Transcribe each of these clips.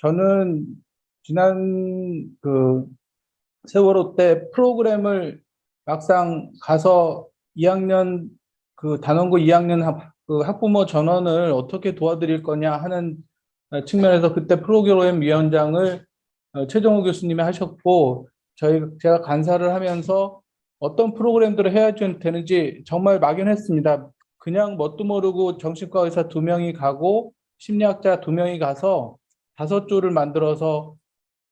저는 지난 세월호 때 프로그램을 막상 가서 2학년 단원고 2학년 학부모 전원을 어떻게 도와드릴 거냐 하는 측면에서 그때 프로그램 위원장을 최정호 교수님이 하셨고 제가 간사를 하면서 어떤 프로그램들을 해야 되는지 정말 막연했습니다. 그냥 뭣도 모르고 정신과 의사 2명이 가고 심리학자 2명이 가서 5조를 만들어서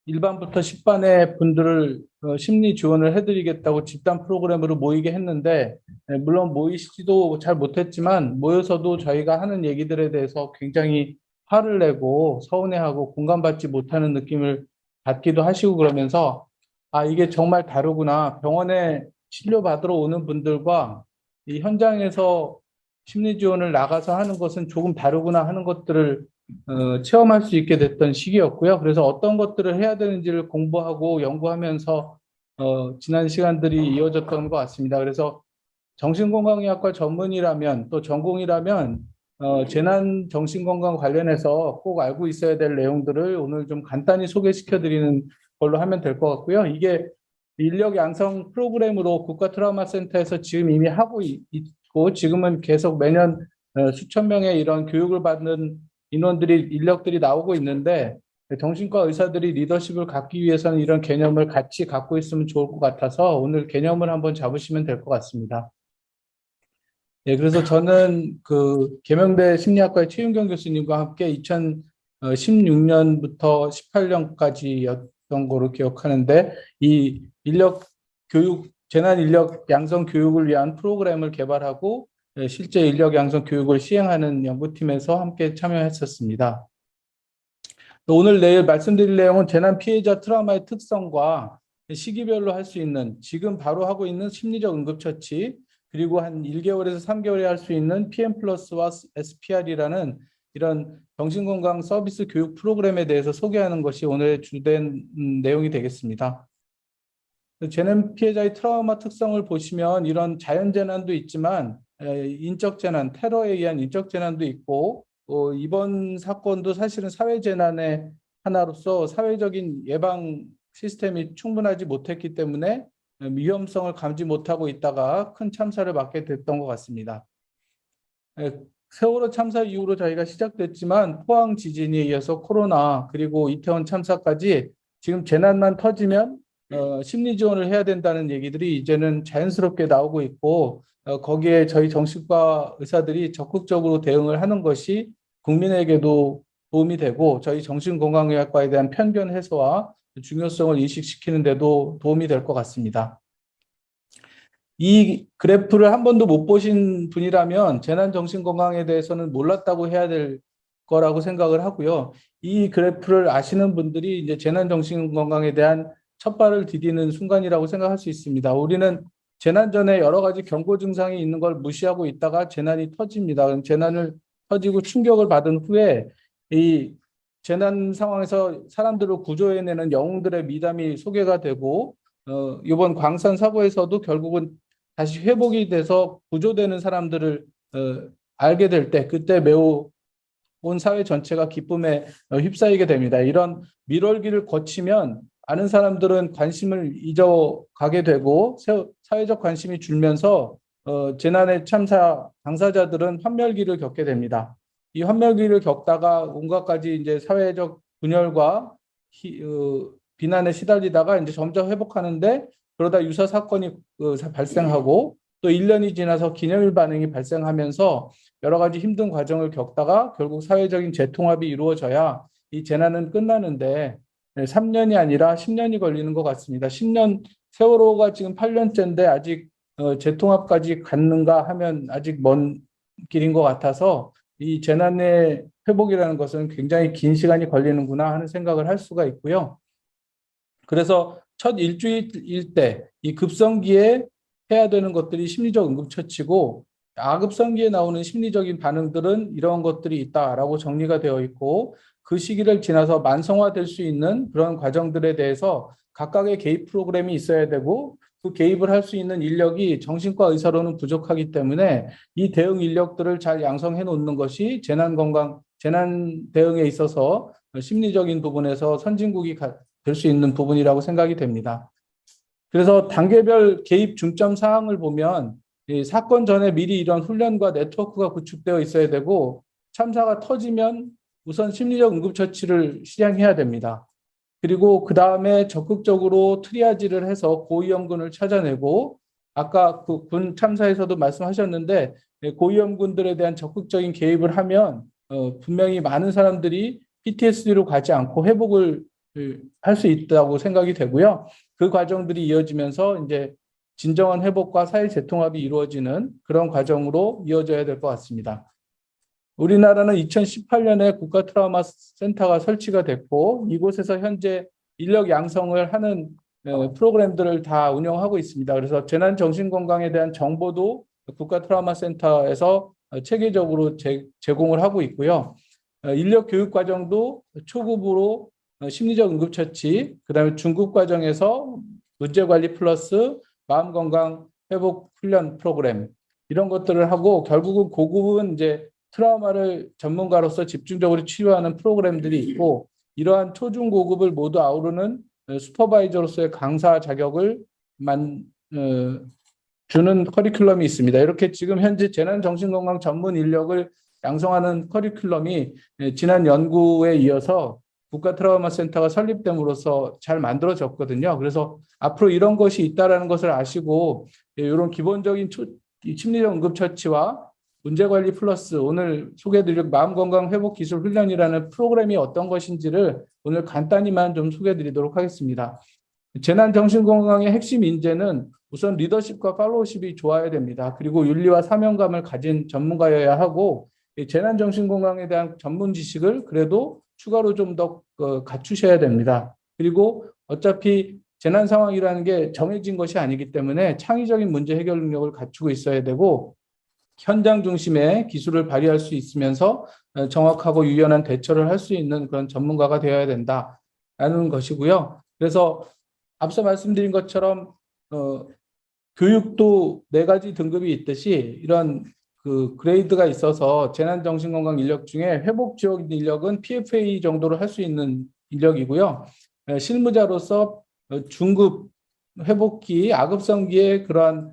1반부터 10반의 분들을 심리 지원을 해드리겠다고 집단 프로그램으로 모이게 했는데, 물론 모이시지도 잘 못했지만 모여서도 저희가 하는 얘기들에 대해서 굉장히 화를 내고 서운해하고 공감받지 못하는 느낌을 받기도 하시고 그러면서, 아, 이게 정말 다르구나. 병원에 치료받으러 오는 분들과 이 현장에서 심리 지원을 나가서 하는 것은 조금 다르구나 하는 것들을 체험할 수 있게 됐던 시기였고요. 그래서 어떤 것들을 해야 되는지를 공부하고 연구하면서 지난 시간들이 이어졌던 것 같습니다. 그래서 정신건강의학과 전문이라면 또 전공이라면 재난 정신건강 관련해서 꼭 알고 있어야 될 내용들을 오늘 좀 간단히 소개시켜 드리는 걸로 하면 될 것 같고요. 이게 인력 양성 프로그램으로 국가 트라우마 센터에서 지금 이미 하고 있고 지금은 계속 매년 수천 명의 이런 교육을 받는 인력들이 나오고 있는데 정신과 의사들이 리더십을 갖기 위해서는 이런 개념을 같이 갖고 있으면 좋을 것 같아서 오늘 개념을 한번 잡으시면 될 것 같습니다. 예, 그래서 저는 계명대 심리학과의 최윤경 교수님과 함께 2016년부터 18년까지였던 거로 기억하는데 이 재난 인력 양성 교육을 위한 프로그램을 개발하고 실제 인력 양성 교육을 시행하는 연구팀에서 함께 참여했었습니다. 오늘 내일 말씀드릴 내용은 재난 피해자 트라우마의 특성과 시기별로 할 수 있는 지금 바로 하고 있는 심리적 응급처치 그리고 한 1개월에서 3개월에 할 수 있는 PM+와 SPR이라는 이런 정신건강 서비스 교육 프로그램에 대해서 소개하는 것이 오늘의 주된 내용이 되겠습니다. 재난 피해자의 트라우마 특성을 보시면 이런 자연재난도 있지만 인적재난, 테러에 의한 인적재난도 있고 이번 사건도 사실은 사회재난의 하나로서 사회적인 예방 시스템이 충분하지 못했기 때문에 위험성을 감지 못하고 있다가 큰 참사를 맞게 됐던 것 같습니다. 세월호 참사 이후로 저희가 시작됐지만 포항 지진에 이어서 코로나 그리고 이태원 참사까지 지금 재난만 터지면 심리 지원을 해야 된다는 얘기들이 이제는 자연스럽게 나오고 있고 거기에 저희 정신과 의사들이 적극적으로 대응을 하는 것이 국민에게도 도움이 되고 저희 정신건강의학과에 대한 편견 해소와 중요성을 인식시키는 데도 도움이 될 것 같습니다. 이 그래프를 한 번도 못 보신 분이라면 재난정신건강에 대해서는 몰랐다고 해야 될 거라고 생각을 하고요. 이 그래프를 아시는 분들이 이제 재난정신건강에 대한 첫발을 디디는 순간이라고 생각할 수 있습니다. 우리는 재난 전에 여러 가지 경고 증상이 있는 걸 무시하고 있다가 재난이 터집니다. 그럼 재난을 터지고 충격을 받은 후에 이 재난 상황에서 사람들을 구조해내는 영웅들의 미담이 소개가 되고 이번 광산 사고에서도 결국은 다시 회복이 돼서 구조되는 사람들을 알게 될 때 그때 매우 온 사회 전체가 기쁨에 휩싸이게 됩니다. 이런 밀월기를 거치면 많은 사람들은 관심을 잊어가게 되고 사회적 관심이 줄면서 재난의 참사 당사자들은 환멸기를 겪게 됩니다. 이 환멸기를 겪다가 온갖 가지 이제 사회적 분열과 비난에 시달리다가 이제 점점 회복하는데 그러다 유사 사건이 발생하고 또 1년이 지나서 기념일 반응이 발생하면서 여러 가지 힘든 과정을 겪다가 결국 사회적인 재통합이 이루어져야 이 재난은 끝나는데 3년이 아니라 10년이 걸리는 것 같습니다. 10년 세월호가 지금 8년째인데 아직 재통합까지 갔는가 하면 아직 먼 길인 것 같아서 이 재난의 회복이라는 것은 굉장히 긴 시간이 걸리는구나 하는 생각을 할 수가 있고요. 그래서 첫 일주일일 때 이 급성기에 해야 되는 것들이 심리적 응급처치고 아급성기에 나오는 심리적인 반응들은 이런 것들이 있다라고 정리가 되어 있고 그 시기를 지나서 만성화될 수 있는 그런 과정들에 대해서 각각의 개입 프로그램이 있어야 되고 그 개입을 할 수 있는 인력이 정신과 의사로는 부족하기 때문에 이 대응 인력들을 잘 양성해 놓는 것이 재난 대응에 있어서 심리적인 부분에서 선진국이 될 수 있는 부분이라고 생각이 됩니다. 그래서 단계별 개입 중점 사항을 보면 이 사건 전에 미리 이런 훈련과 네트워크가 구축되어 있어야 되고 참사가 터지면 우선 심리적 응급처치를 실행해야 됩니다. 그리고 그 다음에 적극적으로 트리아지를 해서 고위험군을 찾아내고 아까 그 군 참사에서도 말씀하셨는데 고위험군들에 대한 적극적인 개입을 하면 분명히 많은 사람들이 PTSD로 가지 않고 회복을 할 수 있다고 생각이 되고요. 그 과정들이 이어지면서 이제 진정한 회복과 사회 재통합이 이루어지는 그런 과정으로 이어져야 될 것 같습니다. 우리나라는 2018년에 국가 트라우마 센터가 설치가 됐고 이곳에서 현재 인력 양성을 하는 프로그램들을 다 운영하고 있습니다. 그래서 재난정신건강에 대한 정보도 국가 트라우마 센터에서 체계적으로 제공을 하고 있고요. 인력 교육 과정도 초급으로 심리적 응급처치, 그다음에 중급 과정에서 문제관리 플러스 마음건강 회복 훈련 프로그램 이런 것들을 하고 결국은 고급은 이제 트라우마를 전문가로서 집중적으로 치료하는 프로그램들이 있고 이러한 초중고급을 모두 아우르는 슈퍼바이저로서의 강사 자격을 주는 커리큘럼이 있습니다. 이렇게 지금 현재 재난정신건강 전문 인력을 양성하는 커리큘럼이 지난 연구에 이어서 국가 트라우마 센터가 설립됨으로써 잘 만들어졌거든요. 그래서 앞으로 이런 것이 있다는 것을 아시고 이런 기본적인 심리적 응급처치와 문제관리 플러스 오늘 소개해드릴 마음건강 회복 기술 훈련이라는 프로그램이 어떤 것인지를 오늘 간단히만 좀 소개해드리도록 하겠습니다. 재난정신건강의 핵심 인재는 우선 리더십과 팔로우십이 좋아야 됩니다. 그리고 윤리와 사명감을 가진 전문가여야 하고 재난정신건강에 대한 전문 지식을 그래도 추가로 좀 더 갖추셔야 됩니다. 그리고 어차피 재난 상황이라는 게 정해진 것이 아니기 때문에 창의적인 문제 해결 능력을 갖추고 있어야 되고 현장 중심의 기술을 발휘할 수 있으면서 정확하고 유연한 대처를 할 수 있는 그런 전문가가 되어야 된다라는 것이고요. 그래서 앞서 말씀드린 것처럼 교육도 4가지 등급이 있듯이 이런 그 그레이드가 있어서 재난정신건강 인력 중에 회복 지원 인력은 PFA 정도로 할 수 있는 인력이고요. 실무자로서 중급 회복기, 악업성기의 그러한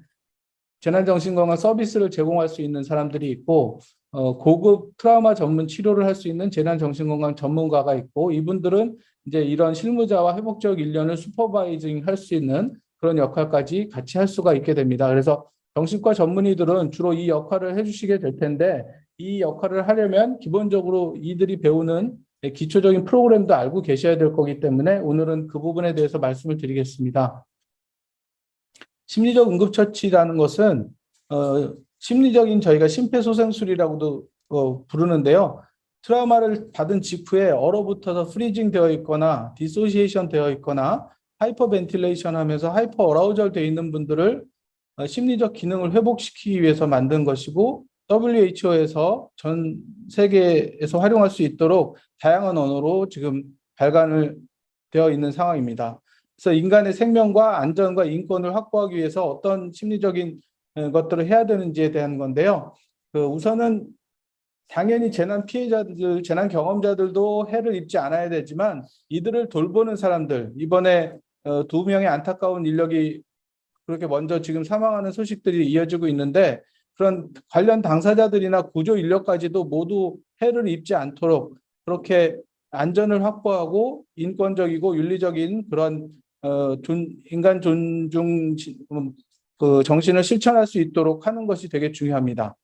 재난정신건강 서비스를 제공할 수 있는 사람들이 있고 고급 트라우마 전문 치료를 할 수 있는 재난정신건강 전문가가 있고 이분들은 이제 이런 실무자와 회복적 인력을 슈퍼바이징 할 수 있는 그런 역할까지 같이 할 수가 있게 됩니다. 그래서 정신과 전문의들은 주로 이 역할을 해주시게 될 텐데 이 역할을 하려면 기본적으로 이들이 배우는 기초적인 프로그램도 알고 계셔야 될 거기 때문에 오늘은 그 부분에 대해서 말씀을 드리겠습니다. 심리적 응급처치라는 것은 심리적인 저희가 심폐소생술이라고도 부르는데요. 트라우마를 받은 직후에 얼어붙어서 프리징 되어 있거나 디소시에이션 되어 있거나 하이퍼벤틸레이션 하면서 하이퍼 어라우절 되어 있는 분들을 심리적 기능을 회복시키기 위해서 만든 것이고 WHO에서 전 세계에서 활용할 수 있도록 다양한 언어로 지금 발간을 되어 있는 상황입니다. 그래서 인간의 생명과 안전과 인권을 확보하기 위해서 어떤 심리적인 것들을 해야 되는지에 대한 건데요. 우선은 당연히 재난 피해자들, 재난 경험자들도 해를 입지 않아야 되지만 이들을 돌보는 사람들, 이번에 2명의 안타까운 인력이 그렇게 먼저 지금 사망하는 소식들이 이어지고 있는데 그런 관련 당사자들이나 구조 인력까지도 모두 해를 입지 않도록 그렇게 안전을 확보하고 인권적이고 윤리적인 그런 인간 존중 그 정신을 실천할 수 있도록 하는 것이 되게 중요합니다.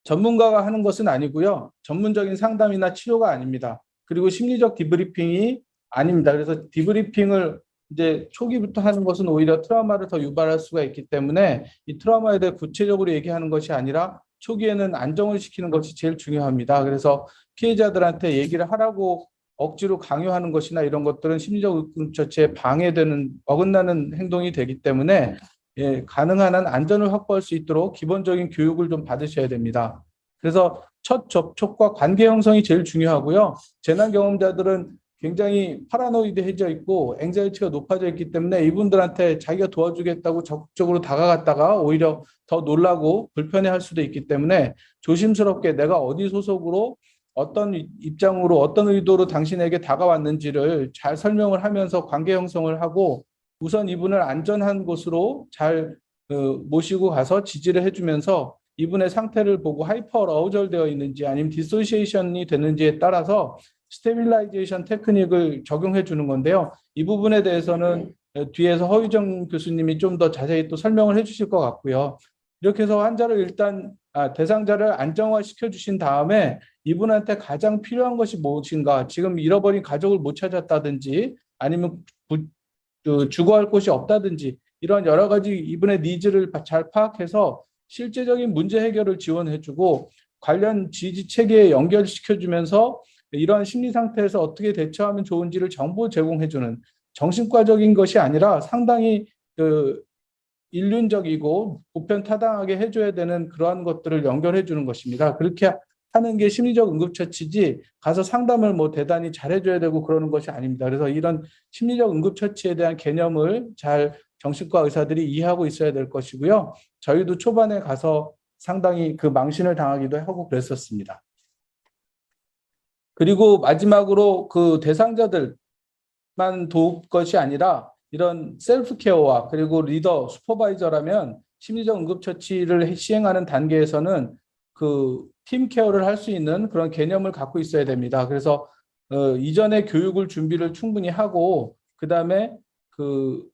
전문가가 하는 것은 아니고요. 전문적인 상담이나 치료가 아닙니다. 그리고 심리적 디브리핑이 아닙니다. 그래서 디브리핑을 이제 초기부터 하는 것은 오히려 트라우마를 더 유발할 수가 있기 때문에 이 트라우마에 대해 구체적으로 얘기하는 것이 아니라 초기에는 안정을 시키는 것이 제일 중요합니다. 그래서 피해자들한테 얘기를 하라고 억지로 강요하는 것이나 이런 것들은 심리적 응급처치에 방해되는 어긋나는 행동이 되기 때문에 가능한 한 안전을 확보할 수 있도록 기본적인 교육을 좀 받으셔야 됩니다. 그래서 첫 접촉과 관계 형성이 제일 중요하고요. 재난 경험자들은 굉장히 파라노이드해져 있고 앵자이티가 높아져 있기 때문에 이분들한테 자기가 도와주겠다고 적극적으로 다가갔다가 오히려 더 놀라고 불편해할 수도 있기 때문에 조심스럽게 내가 어디 소속으로 어떤 입장으로 어떤 의도로 당신에게 다가왔는지를 잘 설명을 하면서 관계 형성을 하고 우선 이분을 안전한 곳으로 잘 모시고 가서 지지를 해주면서 이분의 상태를 보고 하이퍼 어우절되어 있는지 아니면 디소시에이션이 되는지에 따라서 스테빌라이제이션 테크닉을 적용해 주는 건데요. 이 부분에 대해서는 뒤에서 허유정 교수님이 좀 더 자세히 또 설명을 해 주실 것 같고요. 이렇게 해서 환자를 일단 대상자를 안정화시켜 주신 다음에 이분한테 가장 필요한 것이 무엇인가, 지금 잃어버린 가족을 못 찾았다든지 아니면 주거할 곳이 없다든지 이런 여러 가지 이분의 니즈를 잘 파악해서 실제적인 문제 해결을 지원해주고 관련 지지 체계에 연결시켜주면서 이러한 심리 상태에서 어떻게 대처하면 좋은지를 정보 제공해주는, 정신과적인 것이 아니라 상당히 인륜적이고 보편타당하게 해줘야 되는 그러한 것들을 연결해 주는 것입니다. 그렇게 하는 게 심리적 응급처치지 가서 상담을 뭐 대단히 잘해줘야 되고 그러는 것이 아닙니다. 그래서 이런 심리적 응급처치에 대한 개념을 잘 정신과 의사들이 이해하고 있어야 될 것이고요. 저희도 초반에 가서 상당히 그 망신을 당하기도 하고 그랬었습니다. 그리고 마지막으로 그 대상자들만 도울 것이 아니라 이런 셀프 케어와 그리고 리더, 슈퍼바이저라면 심리적 응급처치를 시행하는 단계에서는 그 팀 케어를 할 수 있는 그런 개념을 갖고 있어야 됩니다. 그래서 이전에 교육을 준비를 충분히 하고 그다음에 그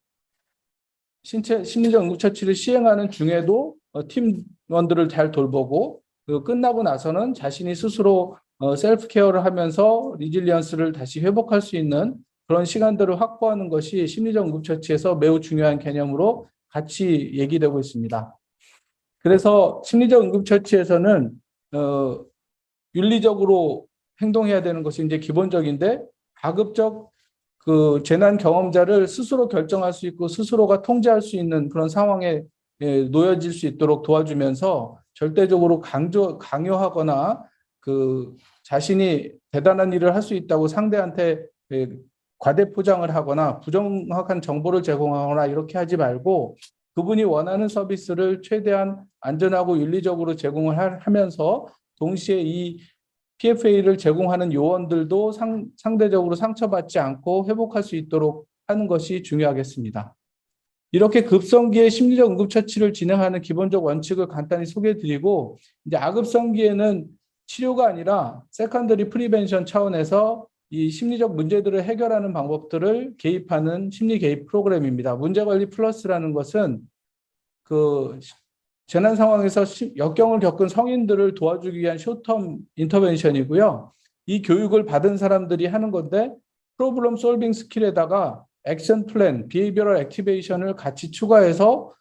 심리적 응급처치를 시행하는 중에도 팀원들을 잘 돌보고 끝나고 나서는 자신이 스스로 셀프 케어를 하면서 리질리언스를 다시 회복할 수 있는 그런 시간들을 확보하는 것이 심리적 응급처치에서 매우 중요한 개념으로 같이 얘기되고 있습니다. 그래서 심리적 응급처치에서는 윤리적으로 행동해야 되는 것이 이제 기본적인데 가급적 그 재난 경험자를 스스로 결정할 수 있고 스스로가 통제할 수 있는 그런 상황에 놓여질 수 있도록 도와주면서 절대적으로 강요하거나 그 자신이 대단한 일을 할 수 있다고 상대한테 과대 포장을 하거나 부정확한 정보를 제공하거나 이렇게 하지 말고 그분이 원하는 서비스를 최대한 안전하고 윤리적으로 제공을 하면서 동시에 이 PFA를 제공하는 요원들도 상대적으로 상처받지 않고 회복할 수 있도록 하는 것이 중요하겠습니다. 이렇게 급성기에 심리적 응급처치를 진행하는 기본적 원칙을 간단히 소개해드리고 이제 아급성기에는 치료가 아니라 세컨더리 프리벤션 차원에서 이 심리적 문제들을 해결하는 방법들을 개입하는 심리 개입 프로그램입니다. 문제관리 플러스라는 것은 그 재난 상황에서 역경을 겪은 성인들을 도와주기 위한 쇼텀 인터벤션이고요. 이 교육을 받은 사람들이 하는 건데 프로블럼 솔빙 스킬에다가 액션 플랜, 비헤이비어럴 액티베이션을 같이 추가해서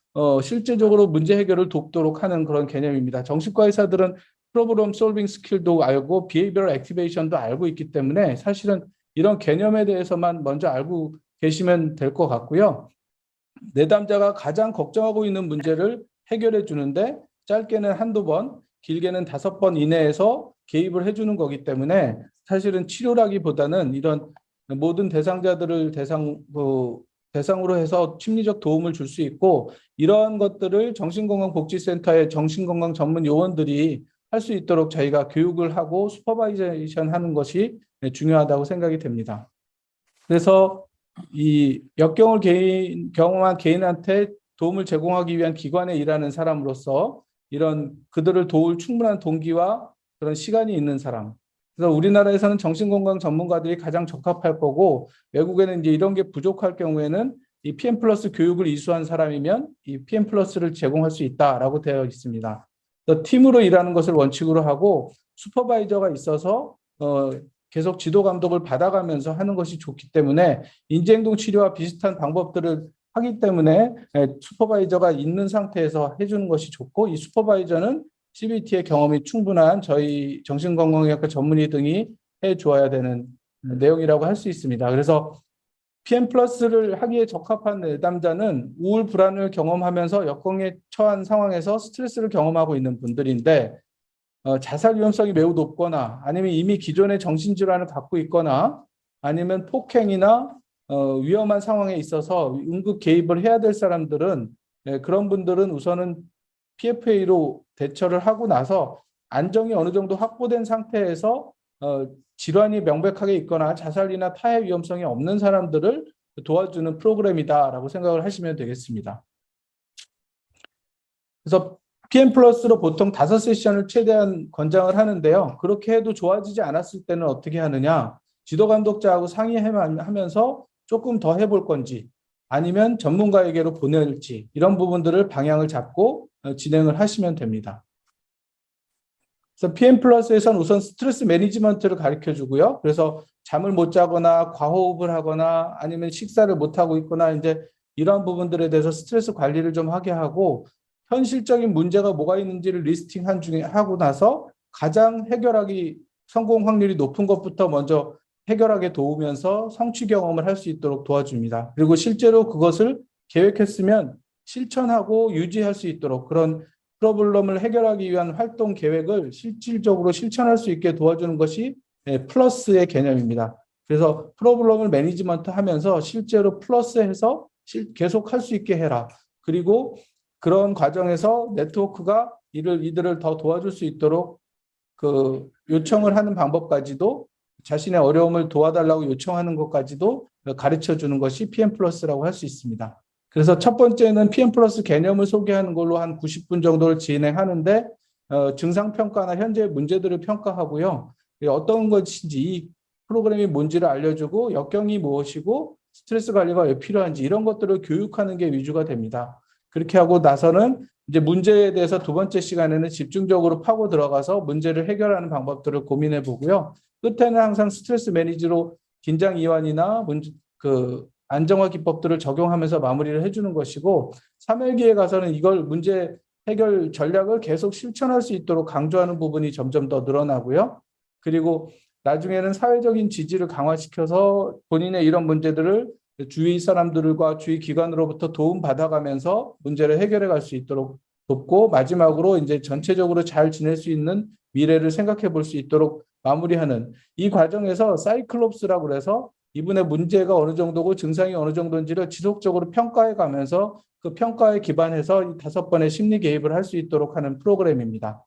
실제적으로 문제 해결을 돕도록 하는 그런 개념입니다. 정신과 의사들은 프로블럼 솔빙 스킬도 알고 비헤이비어럴 액티베이션도 알고 있기 때문에 사실은 이런 개념에 대해서만 먼저 알고 계시면 될 것 같고요. 내담자가 가장 걱정하고 있는 문제를 해결해 주는데 짧게는 한두 번, 길게는 5번 이내에서 개입을 해주는 거기 때문에 사실은 치료라기보다는 이런 모든 대상자들을 대상으로 해서 심리적 도움을 줄 수 있고 이러한 것들을 정신건강복지센터의 정신건강 전문 요원들이 할 수 있도록 저희가 교육을 하고 슈퍼바이제이션 하는 것이 중요하다고 생각이 됩니다. 그래서 이 역경을 경험한 개인한테 도움을 제공하기 위한 기관에 일하는 사람으로서 이런 그들을 도울 충분한 동기와 그런 시간이 있는 사람. 그래서 우리나라에서는 정신건강 전문가들이 가장 적합할 거고 외국에는 이제 이런 게 부족할 경우에는 이 PM 플러스 교육을 이수한 사람이면 이 PM 플러스를 제공할 수 있다라고 되어 있습니다. 팀으로 일하는 것을 원칙으로 하고 슈퍼바이저가 있어서 계속 지도 감독을 받아가면서 하는 것이 좋기 때문에 인지행동 치료와 비슷한 방법들을 하기 때문에 슈퍼바이저가 있는 상태에서 해주는 것이 좋고 이 슈퍼바이저는 CBT의 경험이 충분한 저희 정신건강의학과 전문의 등이 해주어야 되는 내용이라고 할 수 있습니다. 그래서 PM 플러스를 하기에 적합한 내담자는 우울 불안을 경험하면서 역경에 처한 상황에서 스트레스를 경험하고 있는 분들인데 자살 위험성이 매우 높거나 아니면 이미 기존의 정신질환을 갖고 있거나 아니면 폭행이나 위험한 상황에 있어서 응급 개입을 해야 될 사람들은 그런 분들은 우선은 PFA로 대처를 하고 나서 안정이 어느 정도 확보된 상태에서 질환이 명백하게 있거나 자살이나 타해 위험성이 없는 사람들을 도와주는 프로그램이다라고 생각을 하시면 되겠습니다. 그래서 PM 플러스로 보통 5세션을 최대한 권장을 하는데요. 그렇게 해도 좋아지지 않았을 때는 어떻게 하느냐? 지도 감독자하고 상의하면서 조금 더 해볼 건지 아니면 전문가에게로 보낼지 이런 부분들을 방향을 잡고 진행을 하시면 됩니다. 그래서 PM 플러스에서는 우선 스트레스 매니지먼트를 가르쳐 주고요. 그래서 잠을 못 자거나 과호흡을 하거나 아니면 식사를 못 하고 있거나 이제 이러한 부분들에 대해서 스트레스 관리를 좀 하게 하고 현실적인 문제가 뭐가 있는지를 리스팅한 중에 하고 나서 가장 해결하기 성공 확률이 높은 것부터 먼저 해결하게 도우면서 성취 경험을 할 수 있도록 도와줍니다. 그리고 실제로 그것을 계획했으면 실천하고 유지할 수 있도록 그런 프로블럼을 해결하기 위한 활동 계획을 실질적으로 실천할 수 있게 도와주는 것이 플러스의 개념입니다. 그래서 프로블럼을 매니지먼트 하면서 실제로 플러스해서 계속 할 수 있게 해라. 그리고 그런 과정에서 네트워크가 이들을 더 도와줄 수 있도록 요청을 하는 방법까지도 자신의 어려움을 도와달라고 요청하는 것까지도 가르쳐 주는 것이 PM 플러스라고 할 수 있습니다. 그래서 첫 번째는 PM 플러스 개념을 소개하는 걸로 한 90분 정도를 진행하는데 증상평가나 현재 문제들을 평가하고요. 어떤 것인지 이 프로그램이 뭔지를 알려주고 역경이 무엇이고 스트레스 관리가 왜 필요한지 이런 것들을 교육하는 게 위주가 됩니다. 그렇게 하고 나서는 이제 문제에 대해서 두 번째 시간에는 집중적으로 파고 들어가서 문제를 해결하는 방법들을 고민해 보고요. 끝에는 항상 스트레스 매니지로 긴장 이완이나 안정화 기법들을 적용하면서 마무리를 해주는 것이고 3회기에 가서는 이걸 문제 해결 전략을 계속 실천할 수 있도록 강조하는 부분이 점점 더 늘어나고요. 그리고 나중에는 사회적인 지지를 강화시켜서 본인의 이런 문제들을 주위 사람들과 주위 기관으로부터 도움 받아가면서 문제를 해결해 갈 수 있도록 돕고 마지막으로 이제 전체적으로 잘 지낼 수 있는 미래를 생각해 볼 수 있도록 마무리하는 이 과정에서 사이클롭스라고 그래서 이분의 문제가 어느 정도고 증상이 어느 정도인지를 지속적으로 평가해 가면서 그 평가에 기반해서 이 5번의 심리 개입을 할 수 있도록 하는 프로그램입니다.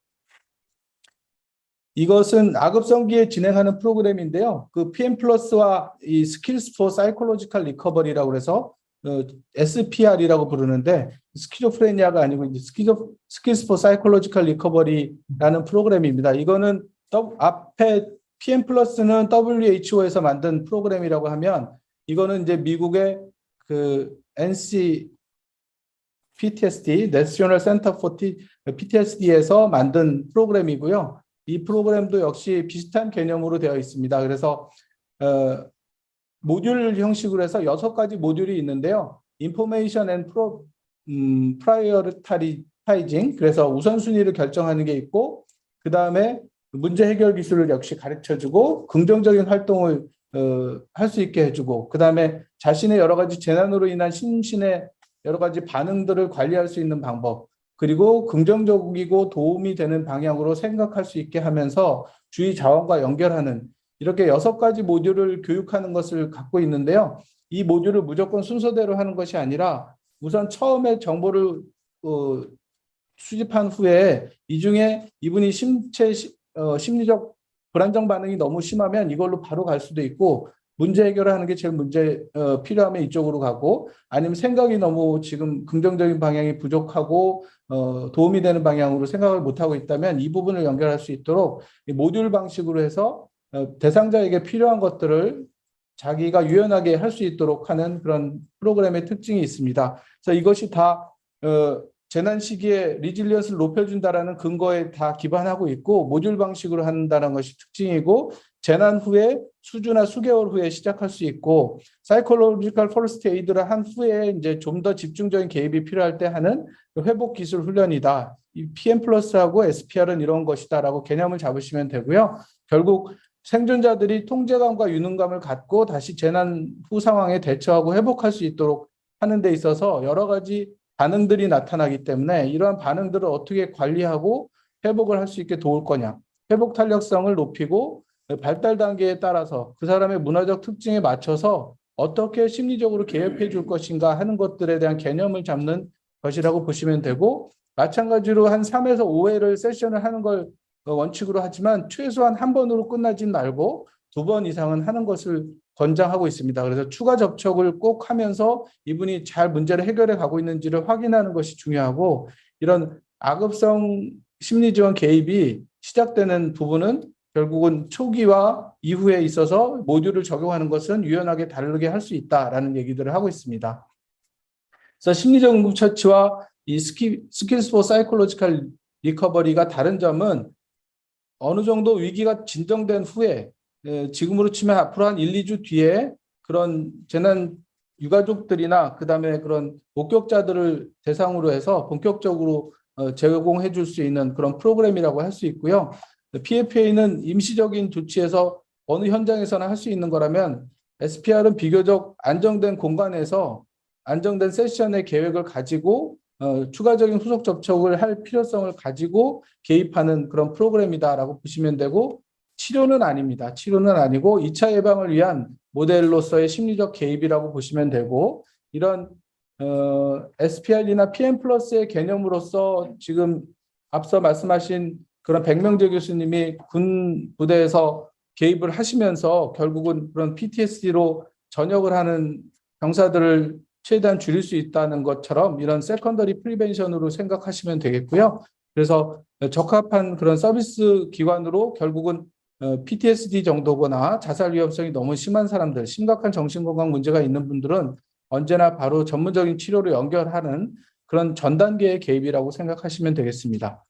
이것은 악업성기에 진행하는 프로그램인데요. 그 PM 플러스와 이 Skills for Psychological Recovery라고 해서 SPR이라고 부르는데 스키조프레니아가 아니고 이제 Skills for Psychological Recovery라는 프로그램입니다. 이거는 앞에 PM 플러스는 WHO에서 만든 프로그램이라고 하면 이거는 이제 미국의 그 NC PTSD, National Center for PTSD에서 만든 프로그램이고요. 이 프로그램도 역시 비슷한 개념으로 되어 있습니다. 그래서 모듈 형식으로 해서 6가지 모듈이 있는데요. Information and Prioritizing, 그래서 우선순위를 결정하는 게 있고 그 다음에 문제 해결 기술을 역시 가르쳐주고 긍정적인 활동을 할 수 있게 해주고 그 다음에 자신의 여러 가지 재난으로 인한 심신의 여러 가지 반응들을 관리할 수 있는 방법 그리고 긍정적이고 도움이 되는 방향으로 생각할 수 있게 하면서 주위 자원과 연결하는 이렇게 6가지 모듈을 교육하는 것을 갖고 있는데요. 이 모듈을 무조건 순서대로 하는 것이 아니라 우선 처음에 정보를 수집한 후에 이 중에 이분이 심리적 불안정 반응이 너무 심하면 이걸로 바로 갈 수도 있고 문제 해결을 하는 게 제일 필요하면 이쪽으로 가고 아니면 생각이 너무 지금 긍정적인 방향이 부족하고 도움이 되는 방향으로 생각을 못하고 있다면 이 부분을 연결할 수 있도록 모듈 방식으로 해서 대상자에게 필요한 것들을 자기가 유연하게 할 수 있도록 하는 그런 프로그램의 특징이 있습니다. 그래서 이것이 다 재난 시기에 리질리언스를 높여준다라는 근거에 다 기반하고 있고 모듈 방식으로 한다는 것이 특징이고 재난 후에 수주나 수개월 후에 시작할 수 있고 사이콜로지컬 퍼스트 에이드를 한 후에 이제 좀 더 집중적인 개입이 필요할 때 하는 회복 기술 훈련이다. 이 PM 플러스하고 SPR은 이런 것이다라고 개념을 잡으시면 되고요. 결국 생존자들이 통제감과 유능감을 갖고 다시 재난 후 상황에 대처하고 회복할 수 있도록 하는 데 있어서 여러 가지 반응들이 나타나기 때문에 이러한 반응들을 어떻게 관리하고 회복을 할 수 있게 도울 거냐. 회복 탄력성을 높이고 발달 단계에 따라서 그 사람의 문화적 특징에 맞춰서 어떻게 심리적으로 개입해 줄 것인가 하는 것들에 대한 개념을 잡는 것이라고 보시면 되고 마찬가지로 한 3에서 5회를 세션을 하는 걸 원칙으로 하지만 최소한 한 번으로 끝나지 말고 2번 이상은 하는 것을 권장하고 있습니다. 그래서 추가 접촉을 꼭 하면서 이분이 잘 문제를 해결해 가고 있는지를 확인하는 것이 중요하고, 이런 악업성 심리지원 개입이 시작되는 부분은 결국은 초기와 이후에 있어서 모듈을 적용하는 것은 유연하게 다르게 할 수 있다라는 얘기들을 하고 있습니다. 그래서 심리적 응급처치와 이 스킬스 포 사이콜로지컬 리커버리가 다른 점은 어느 정도 위기가 진정된 후에, 지금으로 치면 앞으로 한 1, 2주 뒤에 그런 재난 유가족들이나 그다음에 그런 목격자들을 대상으로 해서 본격적으로 제공해 줄 수 있는 그런 프로그램이라고 할 수 있고요. PFA는 임시적인 조치에서 어느 현장에서나 할 수 있는 거라면, SPR은 비교적 안정된 공간에서 안정된 세션의 계획을 가지고 추가적인 후속 접촉을 할 필요성을 가지고 개입하는 그런 프로그램이다라고 보시면 되고, 치료는 아닙니다. 치료는 아니고 2차 예방을 위한 모델로서의 심리적 개입이라고 보시면 되고, 이런 SPR이나 PM 플러스의 개념으로서 지금 앞서 말씀하신 그런 백명재 교수님이 군 부대에서 개입을 하시면서 결국은 그런 PTSD로 전역을 하는 병사들을 최대한 줄일 수 있다는 것처럼 이런 세컨더리 프리벤션으로 생각하시면 되겠고요. 그래서 적합한 그런 서비스 기관으로 결국은 PTSD 정도거나 자살 위험성이 너무 심한 사람들, 심각한 정신건강 문제가 있는 분들은 언제나 바로 전문적인 치료로 연결하는 그런 전 단계의 개입이라고 생각하시면 되겠습니다.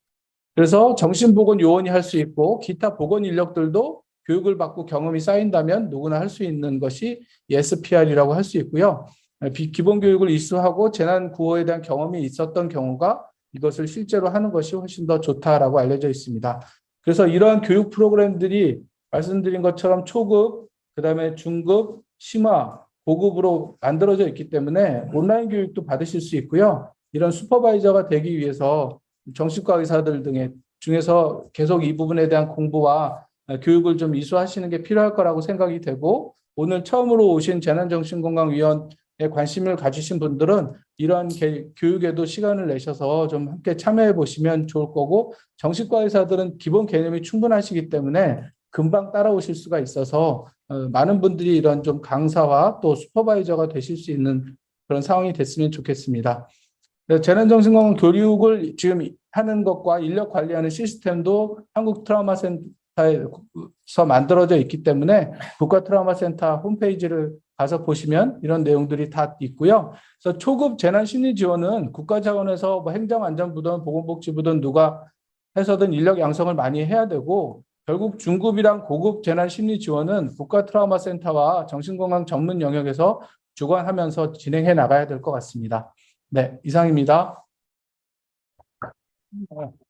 그래서 정신보건 요원이 할 수 있고 기타 보건 인력들도 교육을 받고 경험이 쌓인다면 누구나 할 수 있는 것이 SPR이라고 할 수 있고요. 기본 교육을 이수하고 재난 구호에 대한 경험이 있었던 경우가 이것을 실제로 하는 것이 훨씬 더 좋다라고 알려져 있습니다. 그래서 이러한 교육 프로그램들이 말씀드린 것처럼 초급, 그다음에 중급, 심화, 고급으로 만들어져 있기 때문에 온라인 교육도 받으실 수 있고요. 이런 슈퍼바이저가 되기 위해서 정신과 의사들 등의 중에서 계속 이 부분에 대한 공부와 교육을 좀 이수하시는 게 필요할 거라고 생각이 되고, 오늘 처음으로 오신 재난정신건강위원회 관심을 가지신 분들은 이러한 교육에도 시간을 내셔서 좀 함께 참여해 보시면 좋을 거고, 정신과 의사들은 기본 개념이 충분하시기 때문에 금방 따라오실 수가 있어서 많은 분들이 이런 좀 강사와 또 슈퍼바이저가 되실 수 있는 그런 상황이 됐으면 좋겠습니다. 재난정신건강 교육을 지금 하는 것과 인력 관리하는 시스템도 한국 트라우마 센터에서 만들어져 있기 때문에 국가 트라우마 센터 홈페이지를 가서 보시면 이런 내용들이 다 있고요. 그래서 초급 재난 심리 지원은 국가 차원에서 뭐 행정안전부든 보건복지부든 누가 해서든 인력 양성을 많이 해야 되고, 결국 중급이랑 고급 재난 심리 지원은 국가 트라우마 센터와 정신건강 전문 영역에서 주관하면서 진행해 나가야 될 것 같습니다. 네, 이상입니다.